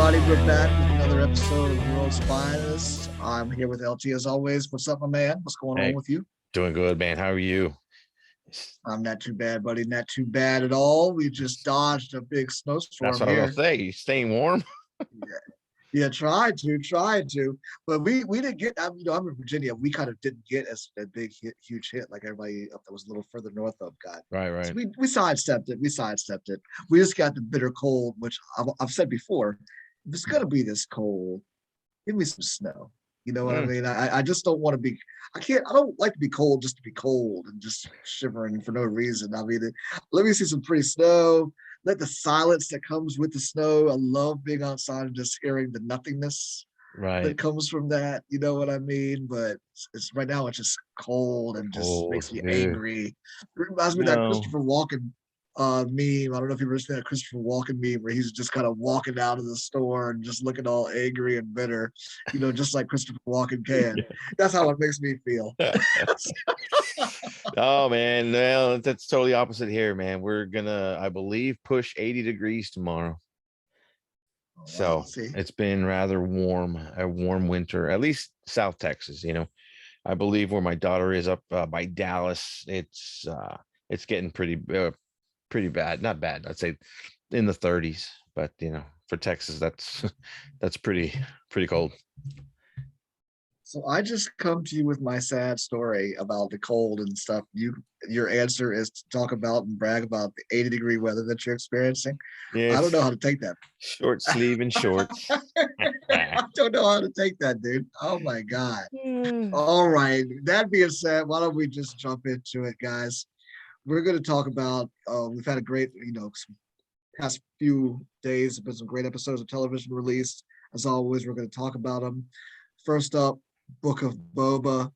everybody. We're back with another episode of The World's Finest. I'm here with LT as always. What's up, my man? What's going on Hey, with you? doing good, man. How are you? I'm not too bad, buddy. Not too bad at all. We just dodged a big That's snowstorm what I was here. gonna say. You staying warm? Yeah, yeah, tried to, but we didn't get. I'm in Virginia. We kind of didn't get as a big hit, huge hit like everybody up that was a little further north of got. Right, So right. we sidestepped it. We sidestepped it. We just got the bitter cold, which I've said before. If it's gonna be this cold, give me some snow. You know what I Mm, mean? I just don't want to be. I don't like to be cold just to be cold and just shivering for no reason. I mean, let me see some pretty snow. Let the silence that comes with the snow. I love being outside and just hearing the nothingness that right. comes from that. You know what I mean? But it's right now. It's just cold and just Cold. makes me Yeah. angry. It reminds me of that No. Christopher Walken meme. I don't know if you've ever seen that Christopher Walken meme where he's just kind of walking out of the store and just looking all angry and bitter, just like Christopher Walken can. That's how it makes me feel. Oh man, well, that's totally opposite here, man. We're gonna, I believe, push 80 degrees tomorrow. Oh, wow. So See, it's been rather warm, a warm winter, at least South Texas. I believe where my daughter is up by Dallas, it's getting pretty bad. Not bad. I'd say in the 30s, but for Texas, that's that's pretty cold. so I just come to you with my sad story about the cold and stuff. Your answer is to talk about and brag about the 80-degree weather that you're experiencing. I don't know Yes, how to take that. short sleeve and shorts. I don't know how to take that, dude. Oh my God. Mm. All right. That being said, why don't we just jump into it, guys? We're going to talk about. We've had a great, some past few days. Have been some great episodes of television released. As always, we're going to talk about them. First up, Book of Boba.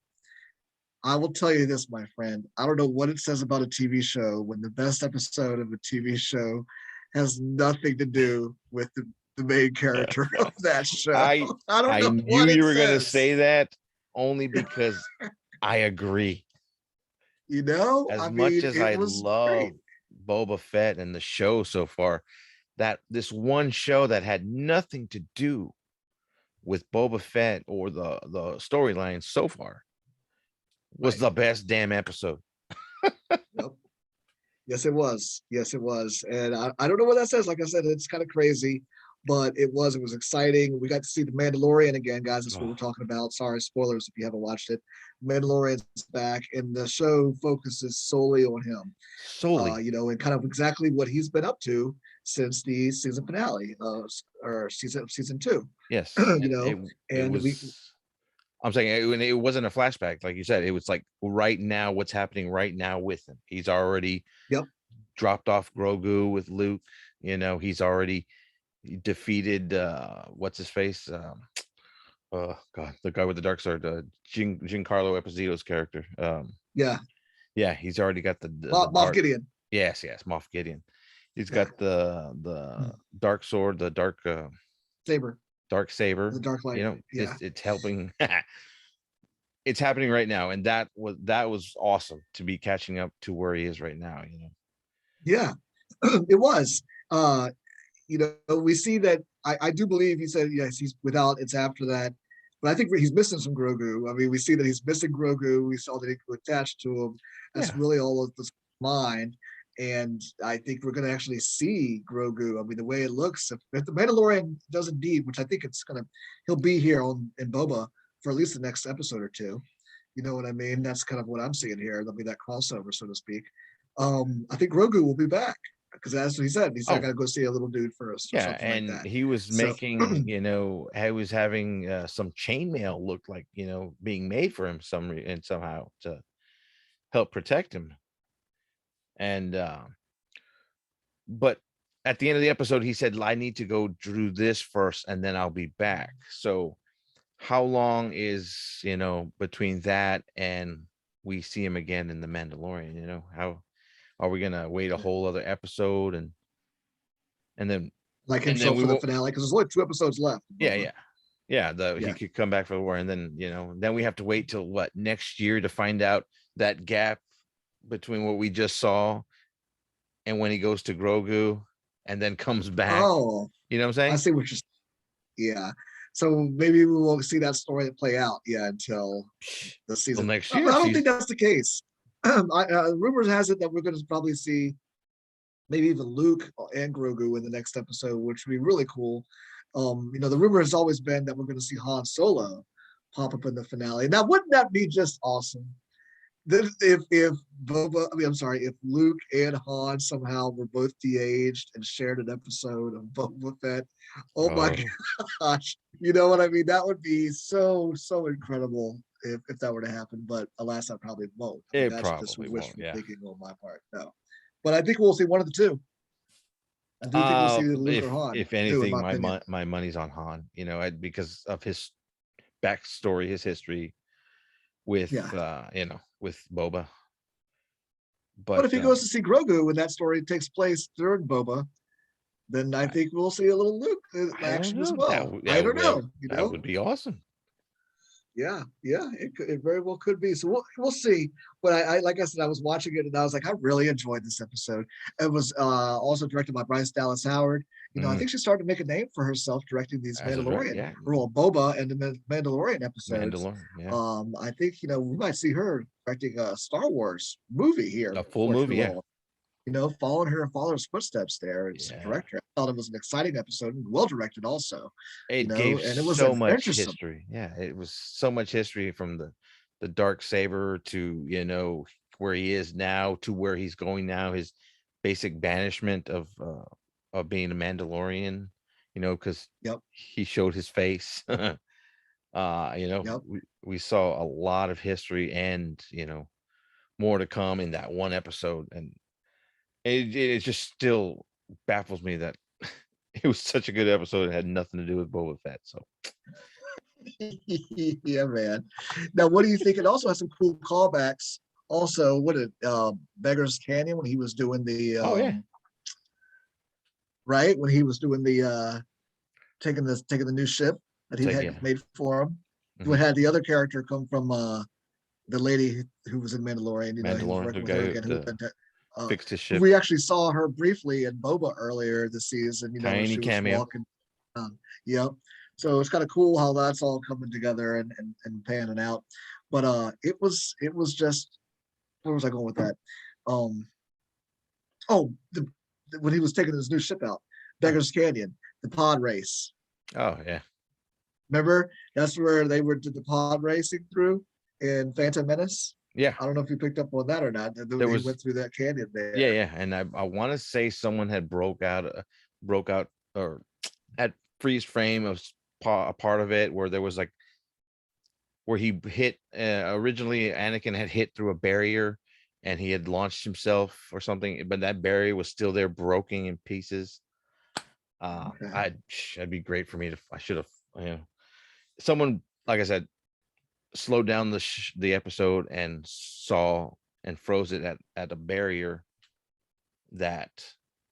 I will tell you this, my friend. I don't know what it says about a TV show when the best episode of a TV show has nothing to do with the main character of that show. I I don't I know knew what it you were gonna says. say that only because I agree. As I much mean, as it I was love great. Boba Fett and the show so far, that this one show that had nothing to do with Boba Fett or the storyline so far was Right. the best damn episode. Yep. Yes, it was. Yes, it was. And I don't know what that says. Like I said, it's kind of crazy, but it was. It was exciting. We got to see the Mandalorian again, guys. That's what we're Oh, talking about. Sorry, spoilers if you haven't watched it. Mandalorian's back, and the show focuses solely on him. solely. And kind of exactly what he's been up to since the season finale, or season two. Yes. you And know, it and we, was, I'm saying it wasn't a flashback, like you said. It was like right now, what's happening right now with him. He's already yep, dropped off Grogu with Luke. He's already defeated what's his face? Oh God, the guy with the dark sword, Giancarlo Esposito's character. yeah, Yeah, he's already got the Moff dark. Gideon, Yes, Moff Gideon. He's yeah, got the dark sword, the Saber, dark the saber. Dark Light, yeah. It's helping. It's happening right now, and that was awesome to be catching up to where he is right now. Yeah, it was. We see that I do believe he said yes, he's without it's after that. But I think he's missing some Grogu. I mean, we see that he's missing Grogu. We saw that he could attach to him. That's Yeah, really all of this mind. And I think we're going to actually see Grogu. I mean, the way it looks, if the Mandalorian does indeed, which I think he'll be here in Boba for at least the next episode or two. You know what I mean? That's kind of what I'm seeing here. There'll be that crossover, so to speak. I think Grogu will be back because that's what he said. He said, I oh got to go see a little dude first or yeah, something like and that. he was So, making, he was having some chainmail look like being made for him and somehow to help protect him. And but at the end of the episode, he said, I need to go do this first, and then I'll be back. So how long is between that and we see him again in the Mandalorian? How are we gonna wait a whole other episode and then like him and show then up we for the won't. finale because there's only 2 episodes left. Yeah, Boba. yeah, he Yeah. could come back for the war, and then we have to wait till what, next year, to find out that gap between what we just saw and when he goes to Grogu and then comes back. Oh, You know what I'm I saying? see what you're saying. Yeah. So maybe we won't see that story play out, until the Till season. next But year, I don't think season. that's the case. Rumors has it that we're going to probably see maybe even Luke and Grogu in the next episode, which would be really cool. The rumor has always been that we're going to see Han Solo pop up in the finale. Now, wouldn't that be just awesome? If Boba, I mean, I'm sorry, if Luke and Han somehow were both de-aged and shared an episode of Boba Fett, oh my Oh, gosh, you know what I mean? That would be so incredible if that were to happen. But alas, I probably won't. I mean, it that's just probably won't. wishful Yeah. thinking on my part. No, but I think we'll see one of the two. I do think we'll see Luke or Han If too, in anything, my opinion. my money's on Han. Because of his backstory, his history with Yeah. with Boba. But But if he goes to see Grogu and that story takes place during Boba, then I think we'll see a little Luke I don't action as know. well. I don't know, That would be awesome. Yeah, it very well could be. So we'll see. But I like I said, I was watching it and I was like, I really enjoyed this episode. It was also directed by Bryce Dallas Howard. I Mm, think she started to make a name for herself directing these as a direct, Mandalorian yeah, or Boba and the Mandalorian episodes. Mandalorian, yeah, I think we might see her directing a Star Wars movie here a full before too movie, yeah, long. Following her father's footsteps there as a yeah. director. I thought it was an exciting episode and well directed also, It gave and it was so much adventuresome. history. Yeah, it was so much history from the dark saber to where he is now to where he's going now. His basic banishment of being a Mandalorian. Because Yep, he showed his face. yep. We saw a lot of history and more to come in that one episode, and it just still baffles me that it was such a good episode. It had nothing to do with Boba Fett. So Yeah, man. Now, what do you think? It also has some cool callbacks. Also, what it Beggar's Canyon when he was doing the oh yeah, right when he was doing the taking the new ship that he take had yeah, made for him. We hmm had the other character come from the lady who was in Mandalorian. He was Mandalorian, the working with her guy again. Who fixed his ship. we actually saw her briefly in Boba earlier this season. When Tiny she was cameo. walking. Yep. So it's kind of cool how that's all coming together and panning out. But it was just where was I going with that? Um oh when he was taking his new ship out, Oh, Beggar's Canyon, the pod race. oh yeah, Remember? That's where they were did the pod racing through in Phantom Menace. yeah. I don't know if you picked up on that or not. There They was went through that canyon yeah, there. yeah, and I want to say someone had broke out or had freeze frame of a part of it where there was like where he hit originally Anakin had hit through a barrier and he had launched himself or something, but that barrier was still there, broken in pieces. Okay. That'd be great for me to. I should have, someone like I said, slowed down the episode and saw and froze it at a barrier that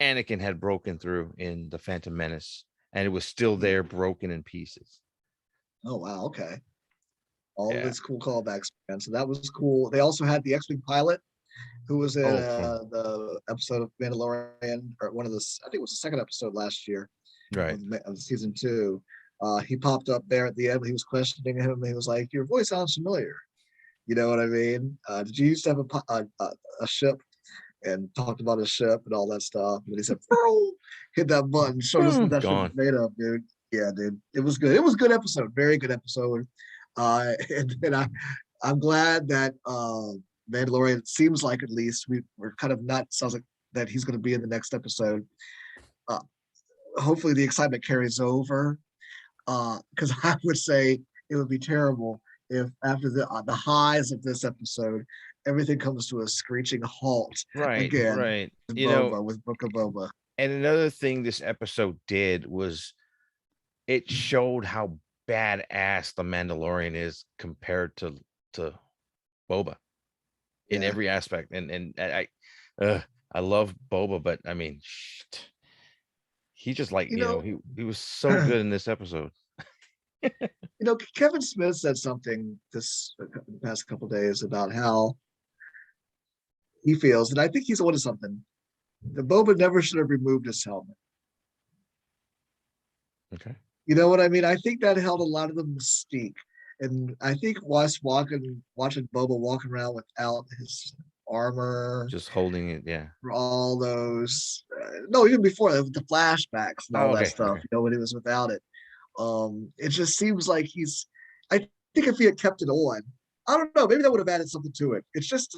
Anakin had broken through in the Phantom Menace, and it was still Hmm. there, broken in pieces. Oh wow. Okay. All of Yeah. these cool callbacks, man. So that was cool. They also had the X-wing pilot who was in Oh, from the episode of Mandalorian, or one of the, I think it was the second episode last year right. of season two. He popped up there at the end. He was questioning him. And he was like, "Your voice sounds familiar." You know what I mean? Did you used to have a ship? And talked about his ship and all that stuff. And he said, hit that button, showed us what Boom, that ship was gone. made of, dude. Yeah, dude. It was good. It was a good episode. Very good episode. And I'm glad that Mandalorian, it seems like at least we're kind of not, sounds like that he's going to be in the next episode. Uh, Hopefully the excitement carries over. Because I would say it would be terrible if after the highs of this episode, everything comes to a screeching halt Right, again right. with Boba, with Book of Boba. And another thing this episode did was it showed how badass the Mandalorian is compared to Boba in Yeah. every aspect. And I love Boba, but I mean, he just like You know, he was so good in this episode. Kevin Smith said something this past couple days about how he feels, and I think he's onto something. The Boba never should have removed his helmet. Okay. You know what I mean? I think that held a lot of the mystique. And I think watching Boba walking around without his armor Just holding it. Yeah. for all those, no, even before that, with the flashbacks and all Oh, that okay. stuff, Okay. when he was without it. It just seems like I think if he had kept it on, I don't know, maybe that would have added something to it. It's just,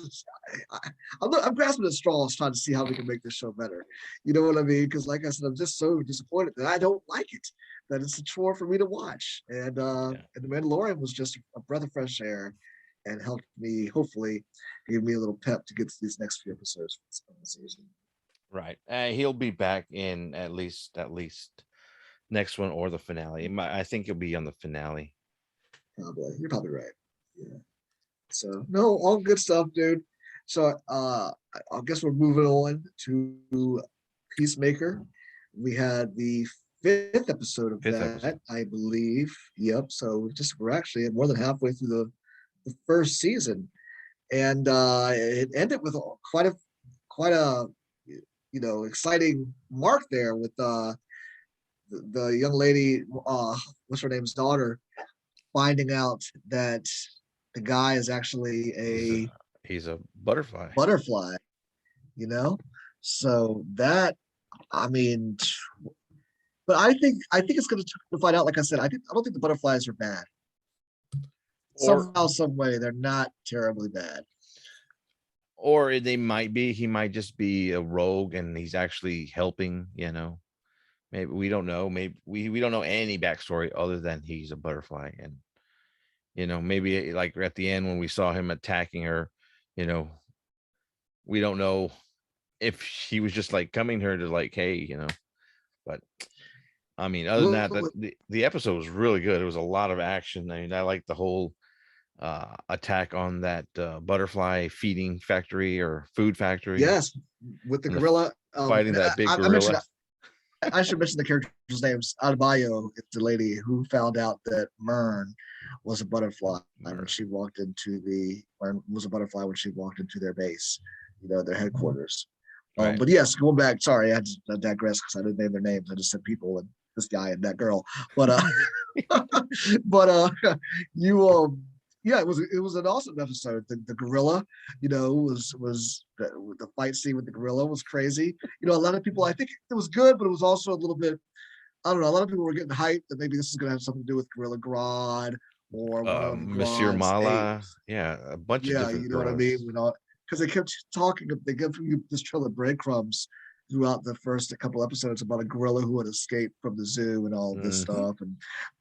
I'm grasping at straws trying to see how we can make this show better. You know what I mean? Because like I said, I'm just so disappointed that I don't like it, that it's a chore for me to watch. Yeah. And the Mandalorian was just a breath of fresh air and helped me, hopefully, give me a little pep to get to these next few episodes for this season. Right. He'll be back in at least next one or the finale. I think he'll be on the finale. Probably. You're probably right. Yeah. So no, all good stuff, dude. So I guess we're moving on to Peacemaker. We had the fifth episode of Fifth that, episode. I believe. Yep. So we're actually more than halfway through the first season. And it ended with quite a exciting mark there with the young lady, what's her name's daughter, finding out that the guy is actually He's a a he's a butterfly. butterfly, you know? So that, I mean, but I think it's gonna find out, like I said, I don't think the butterflies are bad. Or Somehow, some way, they're not terribly bad. or they might be. He might just be a rogue and he's actually helping, you know. Maybe we don't know. Maybe we don't know any backstory other than he's a butterfly. And maybe like at the end when we saw him attacking her, you know, we don't know if he was just like coming to her to like, hey, but I mean, other than that, Well, the episode was really good. It was a lot of action. I mean, I like the whole attack on that butterfly feeding factory or food factory yes, with the and gorilla. fighting And that big I mentioned gorilla. I should mention the character's names. Adebayo is the lady who found out that Mern was a butterfly when she walked into was a butterfly when she walked into their base, their headquarters. Right. But yes, going back, sorry, I had to digress because I didn't name their names. I just said people and this guy and that girl. But but you yeah, it was an awesome episode. The gorilla, the fight scene with the gorilla was crazy. A lot of people, I think it was good, but it was also a little bit, I don't know, a lot of people were getting hyped that maybe this is going to have something to do with Gorilla Grodd or one of Monsieur Grodd's Mala. apes. Yeah, a bunch of Yeah, different you know what I mean? gorillas. Because they kept talking, they gave you this trail of breadcrumbs throughout the first couple episodes about a gorilla who had escaped from the zoo and all this Hmm. stuff.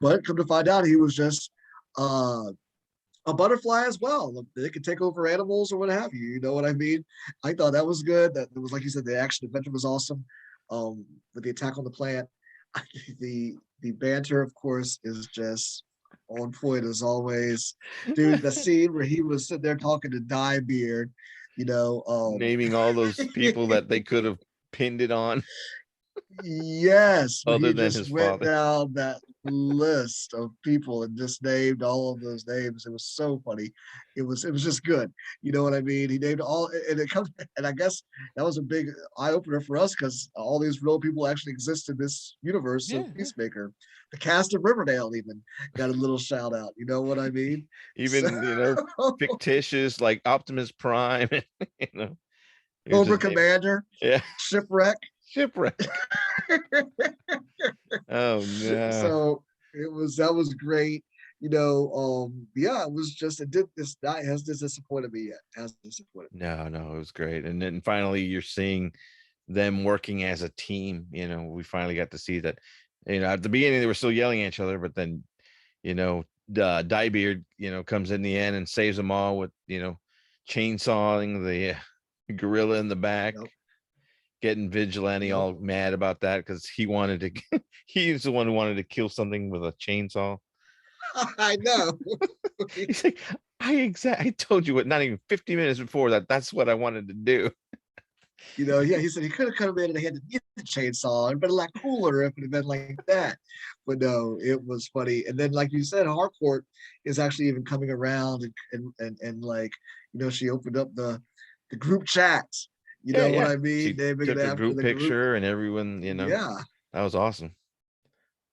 But come to find out, he was just uh, a butterfly as well. They could take over animals or what have you. You know what I mean? I thought that was good. That it was, like you said, the action adventure was awesome. With the attack on the plant, the banter, of course, is just on point as always. Dude, the scene where he was sitting there talking to Diebeard, you know, Naming all those people that they could have pinned it on yes, when other he than just his went father. down that list of people and just named all of those names. It was so funny. It was just good. You know what I mean? He named all, and it comes, and I guess that was a big eye opener for us because all these real people actually exist in this universe of Yeah, yeah. Peacemaker. The cast of Riverdale even got a little shout out. You know what I mean? So, Even fictitious like Optimus Prime. you know, you're Cobra just naming. Commander, Yeah, Shipwreck. shipwreck. Oh no, So that was great. Yeah, it was just it did this that has this disappointed me yet. Has disappointed me. no, no. It was great, and then finally you're seeing them working as a team. We finally got to see that. At the beginning they were still yelling at each other, but then Diebeard, comes in the end and saves them all with chainsawing the gorilla in the back, Yep. getting Vigilante Yep. all mad about that because he wanted to. He's the one who wanted to kill something with a chainsaw. I know. He's like, I told you what, not even 50 minutes before that's what I wanted to do. Yeah, he said he could have come in and he had to get the chainsaw and been a lot cooler if it had been like that. But no, it was funny. And then, like you said, Harcourt is actually even coming around and like, she opened up the group chats. You Yeah, know what yeah. I mean? She Naming it took a after group the group. picture and everyone, Yeah. that was awesome.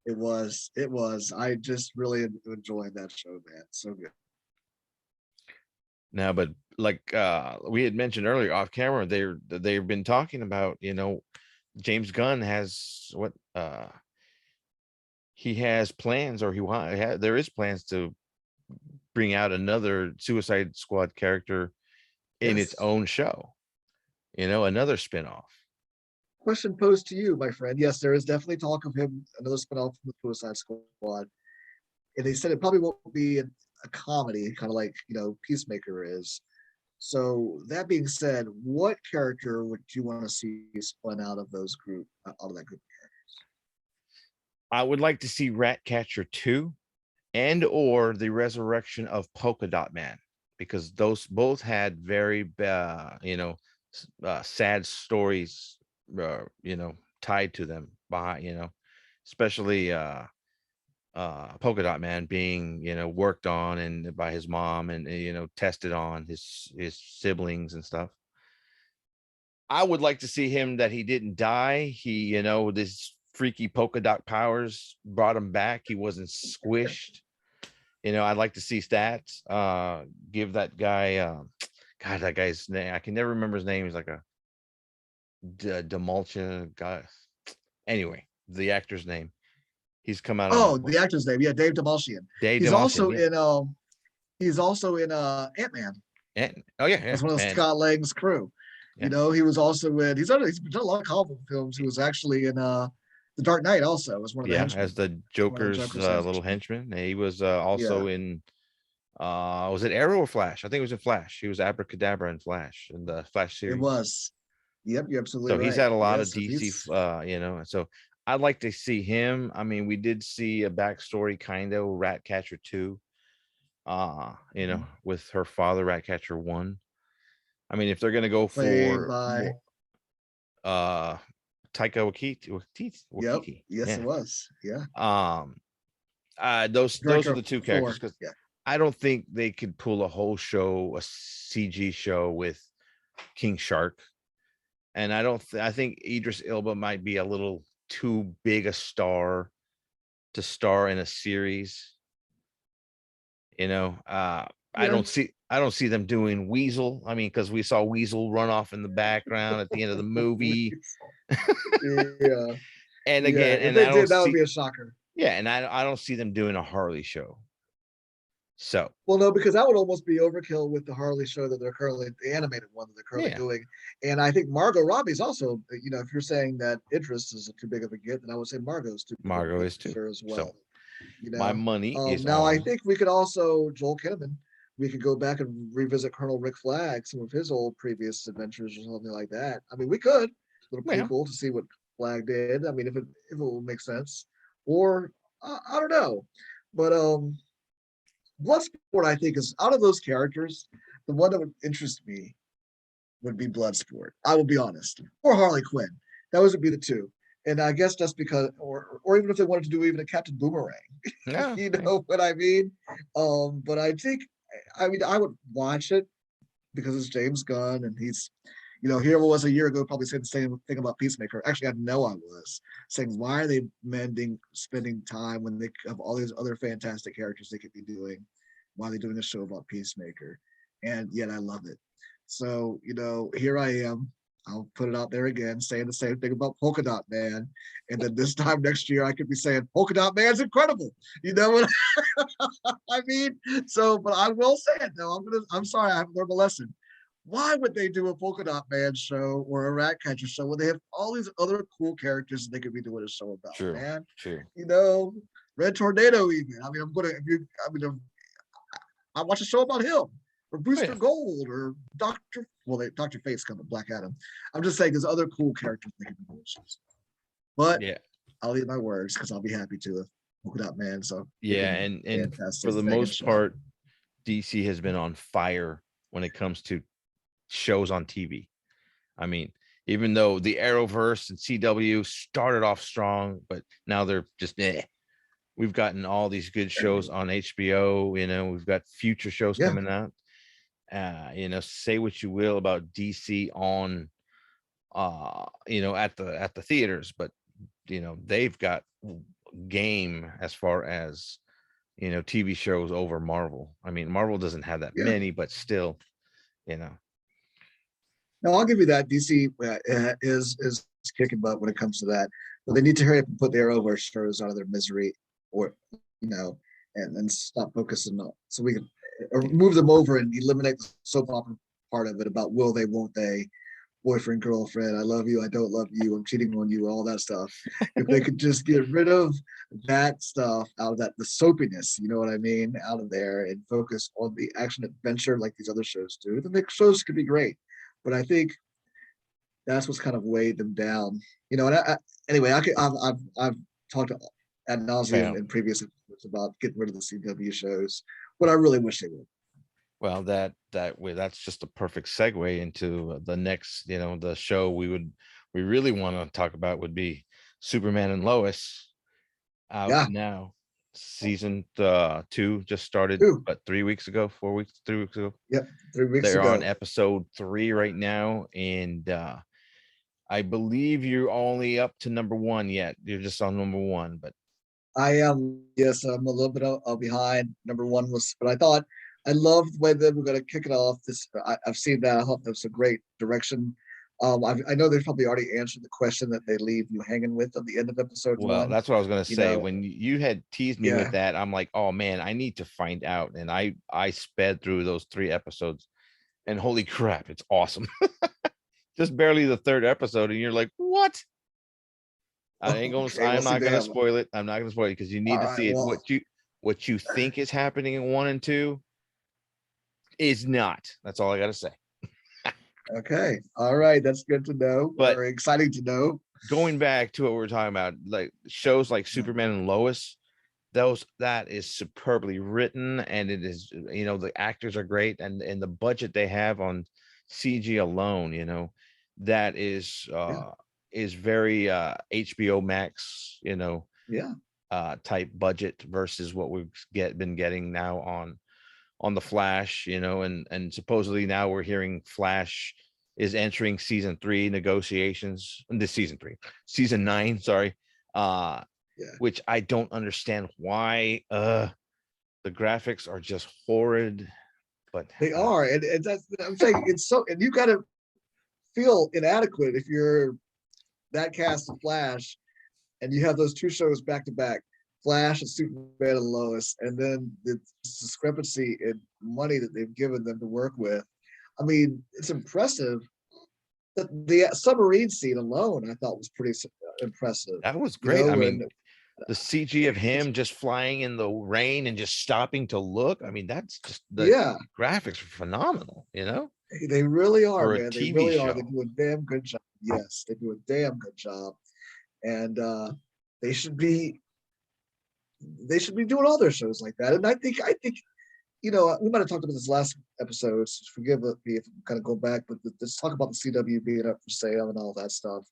It was. It was. I just really enjoyed that show, man. So good. Now, but like we had mentioned earlier off camera, they've been talking about, James Gunn has he has plans, or there is plans to bring out another Suicide Squad character in its Yes. own show, another spinoff. Question posed to you, my friend. Yes, there is definitely talk of him, another spinoff from the Suicide Squad. And they said it probably won't be a comedy, kind of like, Peacemaker is. So that being said, what character would you want to see spun out of that group? I would like to see Ratcatcher 2 and or the resurrection of Polka Dot Man, because those both had very sad stories tied to them behind, especially Polka Dot Man being worked on and by his mom, and tested on his siblings and stuff. I would like to see him that he didn't die. He, this freaky polka dot powers brought him back. He wasn't squished. I'd like to see stats. Give that guy, God, that guy's name. I can never remember his name. He's like a Demolcha guy. Anyway, the actor's name. He's come out on Oh, the actor's name. Yeah, Dave Demolshian. Day He's Demolcha. also Yeah. in he's also in Ant-Man. Oh yeah, As one of Scott Lang's crew. Yeah. He was also in he's done a lot of comic films. He was actually in The Dark Knight also as one of the henchmen. As the Joker's little henchman. He was Yeah. also in was it Arrow or Flash? I think it was in Flash. He was Abracadabra in Flash, in the Flash It series. was. Yep, you're absolutely So right. he's had a lot of Yes, DC, so I'd like to see him. I mean, we did see a backstory kind of Ratcatcher 2, with her father, Ratcatcher 1. I mean, if they're gonna go played for by more, uh Taika Yep. Waititi. Yes, it Yeah. was. Yeah. Those Director are of the two characters, Thor. because Yeah. I don't think they could pull a whole show, a CG show with King Shark. And I think Idris Elba might be a little too big a star to star in a series. I Yeah. don't see them doing Weasel. I mean, because we saw Weasel run off in the background at the end of the movie. Yeah. And Yeah. again, If and they I don't did, that would see be a shocker. yeah, and I don't see them doing a Harley show. So Well, no, because that would almost be overkill with the Harley show that they're currently the animated one that they're currently yeah, doing. And I think Margot Robbie's also, if you're saying that Idris is too big of a get, then I would say Margot's too big of a Margot get is for too. sure as So well. my money is Now I on. think we could also Joel Kinnaman. We could go back and revisit Colonel Rick Flag, some of his old previous adventures or something like that. I mean, we could a little Well, prequel to see what Flag did. I mean, if it will make sense, or I don't know, but Bloodsport I think is out of those characters, the one that would interest me would be Bloodsport. I will be honest, or Harley Quinn. Those would be the two. And I guess that's because, or even if they wanted to do even a Captain Boomerang, yeah, you know what I mean? But I think, I mean, I would watch it because it's James Gunn and he's, here I was a year ago, probably saying the same thing about Peacemaker. Actually, I know I was saying, why are they spending time when they have all these other fantastic characters they could be doing? Why are they doing a show about Peacemaker? And yet I love it. So, here I am. I'll put it out there again, saying the same thing about Polka Dot Man. And then this time next year, I could be saying Polka Dot Man's incredible. You know what I mean? So, but I will say it though. I'm sorry, I haven't learned a lesson. Why would they do a Polka Dot Man show or a Ratcatcher show when they have all these other cool characters they could be doing a show about, true, man? true. Red Tornado even. I mean, I watch a show about him or Oh, Booster yeah, Gold or Dr. Fate's coming, Black Adam. I'm just saying there's other cool characters they can be doing shows. But yeah, I'll eat my words because I'll be happy to. Polka Dot Man. So yeah. And for fantastic the thing and most show. part, DC has been on fire when it comes to shows on TV. I mean, even though the Arrowverse and CW started off strong, but now they're just We've gotten all these good shows on HBO. We've got future shows Yeah. coming out. Say what you will about DC on at the theaters, but they've got game as far as TV shows over Marvel. I mean, Marvel doesn't have that Yeah. many, but still, you know. No, I'll give you that. DC is kicking butt when it comes to that, but they need to hurry up and put their over shows out of their misery, or and stop focusing on so we can or move them over and eliminate the soap opera part of it about will they, won't they, boyfriend, girlfriend, I love you, I don't love you, I'm cheating on you, all that stuff. If they could just get rid of that stuff out of that, the soapiness, you know what I mean, out of there and focus on the action adventure like these other shows do, then the shows could be great. But I think that's what's kind of weighed them down. And anyway, I've talked ad nauseum Well, in previous episodes about getting rid of the CW shows, but I really wish they would. well, that's just a perfect segue into the next, the show we really want to talk about would be Superman and Lois, out Yeah, now. Season 2 just started, too. but 3 weeks ago, 4 weeks, 3 weeks ago. Yep, 3 weeks They're on ago. episode 3 right now, and I believe you're only up to number 1 yet. You're just on number 1, but I am, yes, I'm a little bit behind. Number one was, but I thought I loved the way they were going to kick it off. I've seen that. I thought that was a great direction. I know they've probably already answered the question that they leave you hanging with at the end of episode well, one. that's what I was gonna You say. know, When you had teased me with yeah, that, I'm like, oh man, I need to find out. And I sped through those 3 episodes, and holy crap, it's awesome. Just barely the 3rd episode, and you're like, what? okay. Well, I'm see, not they gonna have. spoil it. I'm not gonna spoil it because you All need to right. see it. Well, What you think is happening in 1 and 2 is not. That's all I gotta say. okay. All right. That's good to know, But or exciting to know. going back to what we're talking about, like shows like Yeah. Superman and Lois, that is superbly written, and it is, the actors are great, and the budget they have on CG alone, that Yeah. is very HBO Max, Yeah. type budget versus what we've been getting now on the Flash, and supposedly now we're hearing Flash is entering season 3 negotiations. This season 9, sorry. Yeah. Which I don't understand why. The graphics are just horrid, but They are, and that's I'm saying it's so, and you gotta feel inadequate if you're that cast of Flash and you have those two shows back to back, Flash and Superman and Lois, and then the discrepancy in money that they've given them to work with. I mean, it's impressive. The submarine scene alone, I thought was pretty impressive. that was You great. I know, mean, when the CG of him just flying in the rain and just stopping to look. I mean, that's just the yeah, graphics are phenomenal, they really are, for a man. They TV really are. They show. do a damn good job. Yes, they do a damn good job, and they should be doing all their shows like that. And I think we might have talked about this last episode. So forgive me if I'm kind of go back, but let's talk about the CW being up for sale and all that stuff.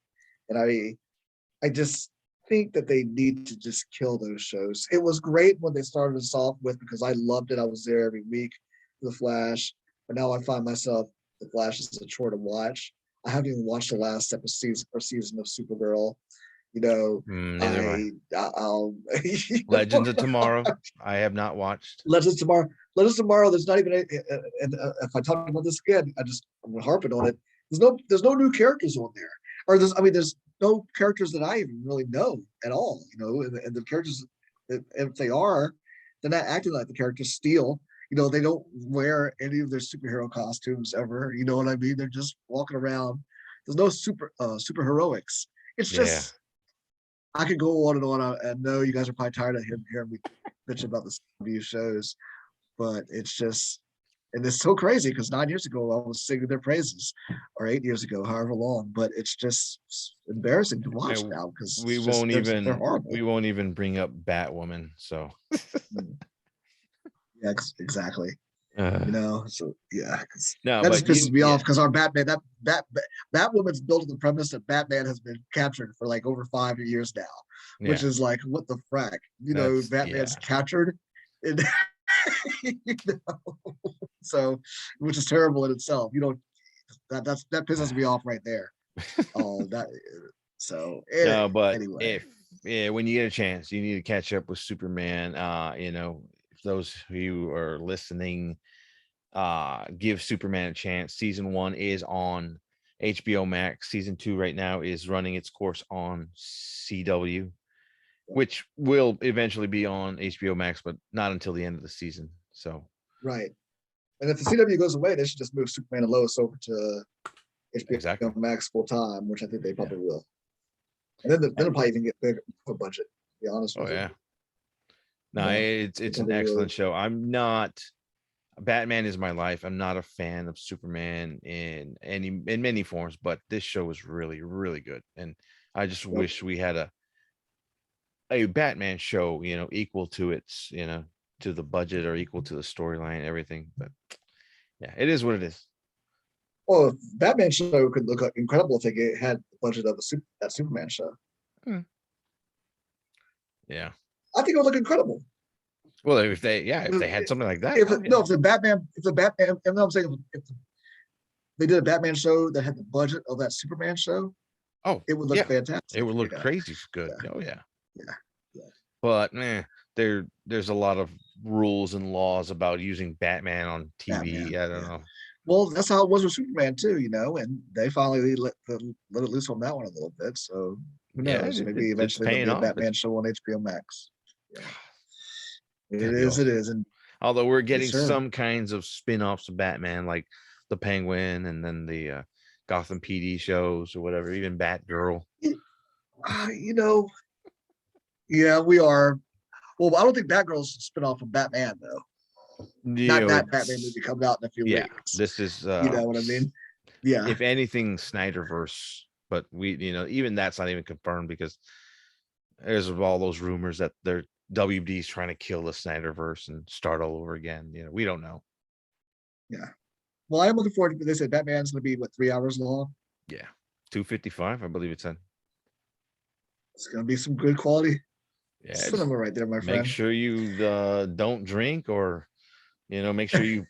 And I just think that they need to just kill those shows. It was great when they started us off with because I loved it. I was there every week for the Flash, but now I find myself the Flash is a chore to watch. I haven't even watched the last episode or season of Supergirl. You know, Neither am I. I'll Legends of Tomorrow, I have not watched. Legends tomorrow. Legends tomorrow. There's not even. And if I talk about this again, I'm harping on it. There's no new characters on there, or there's no characters that I even really know at all. And the characters, if they are, they're not acting like the characters. Steal. They don't wear any of their superhero costumes ever. You know what I mean? They're just walking around. There's no super heroics. It's Yeah. just I could go on and on. I know you guys are probably tired of hearing me bitch about the CW shows, but it's just, and it's so crazy because 9 years ago I was singing their praises, or 8 years ago, however long. But it's just embarrassing to watch And now because we it's just won't they're even horrible. we won't even bring up Batwoman. So Mm. Yeah, exactly. uh, So yeah, no, that just but pisses me off yeah, because our Batman, Batwoman's built on the premise that Batman has been captured for like over 5 years now, which yeah, is like what the frack, yeah. Batman's captured, and, know, so which is terrible in itself. That pisses me off right there. Oh, that so No, but anyway. Yeah, when you get a chance, you need to catch up with Superman. If those who are listening, give Superman a chance. Season 1 is on HBO Max. Season 2 right now is running its course on CW, which will eventually be on HBO Max, but not until the end of the season. So Right. And if the CW goes away, they should just move Superman and Lois over to HBO exactly. Max full time, which I think they Yeah. probably will. And then they'll probably even get bigger budget, to be honest Oh with yeah. you. No, Yeah, it's an probably will. excellent show. I'm not Batman is my life. I'm not a fan of Superman in many forms, but this show was really, really good. And I just Yep. wish we had a Batman show, equal to its, to the budget or equal to the storyline, everything. But yeah, it is what it is. Well, Batman show could look incredible if it had the budget of that Superman show. Yeah. I think it would look incredible. Well, if they had something like that. If the Batman, and I'm saying if they did a Batman show that had the budget of that Superman show, it would look fantastic. It would look crazy good. Yeah. Oh yeah. Yeah. But there's a lot of rules and laws about using Batman on TV. I don't know. Well, that's how it was with Superman too, and they finally let it loose on that one a little bit. So who knows? Maybe eventually there'll be a Batman show on HBO Max. Yeah. It is. Awesome. It is. And although we're getting some kinds of spin-offs of Batman, like the Penguin and then the Gotham PD shows or whatever, even Batgirl. Yeah, we are. Well, I don't think Batgirl's a spin-off of Batman though. Not that Batman movie comes out in a few weeks. This is you know what I mean? Yeah. If anything, Snyderverse, but we, even that's not even confirmed because there's all those rumors that they're WB's trying to kill the Snyderverse and start all over again. We don't know. Yeah. Well, I am looking forward to. They said Batman's going to be 3 hours long. Yeah, 255, I believe it said. It's going to be some good quality. Yeah, cinema right there, my friend. Make sure you don't drink or, make sure you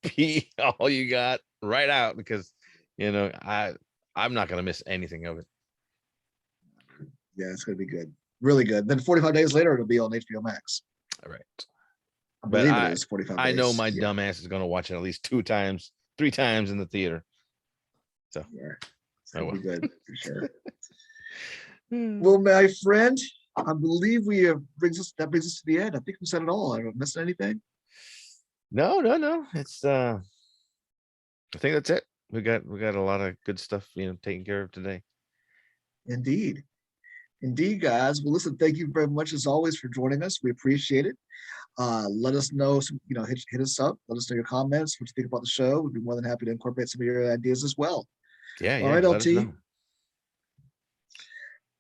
pee all you got right out because, I'm not going to miss anything of it. Yeah, it's going to be good. Really good. Then 45 days later, it'll be on HBO Max. All right. I believe it is 45 days. I know my dumbass is going to watch it at least 2 times, 3 times in the theater. So yeah, it's going to be good for sure. Well, my friend, I believe that brings us to the end. I think we said it all. I don't miss anything. No. It's I think that's it. We got a lot of good stuff, taken care of today. Indeed, guys. Well, listen, thank you very much as always for joining us. We appreciate it. Let us know, hit us up. Let us know your comments, what you think about the show. We'd be more than happy to incorporate some of your ideas as well. Yeah. All right, LT.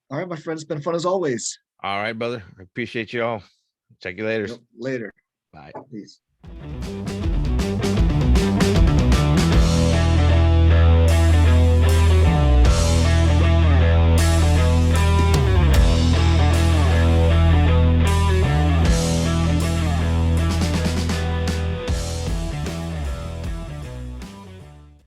All right, my friend. It's been fun as always. All right, brother. I appreciate you all. Check you later. Later. Bye. Peace.